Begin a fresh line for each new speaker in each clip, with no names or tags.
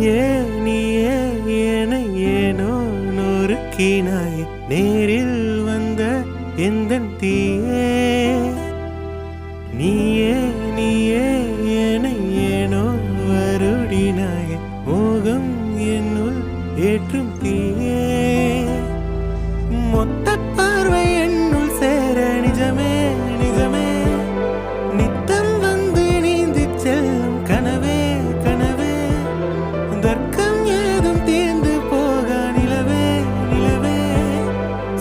நீயே என ஏனோ நொறுக்கினாய் நேரில் வந்த எந்தன் தீயே நீயே என ஏனோ வருடினாய் மோகம் என்னுள் ஏற்றும் தீயே மொத்த பார்வை என்னுள் சேர நிஜமே நித்தம் வந்து நீந்தி செல்லும் கனவே தர்க்கம் ஏதும் தீர்ந்து போக நிலவே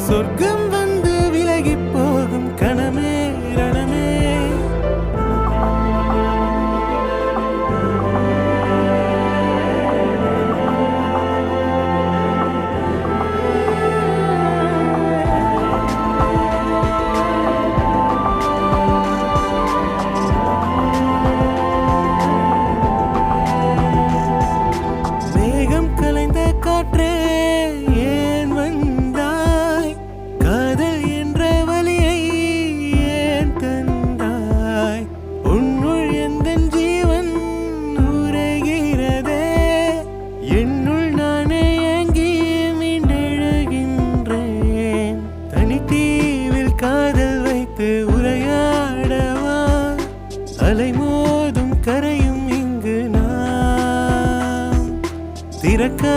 சொர்க்கம் வந்து விலகி போகும் கணமே ரணமே காற்றே ஏன் வந்தாய் காதல் என்ற வலியை ஏன் தந்தாய் உன்னுள் எந்த ஜீவன் உரைகிறதே என்னுள் நானே ஏங்கி மீண்டெழுகின்றேன் தனித்தீவில் காதல் வைத்து உரையாடவா அலைமோதும் கரையும் இங்கு நான் திறக்கா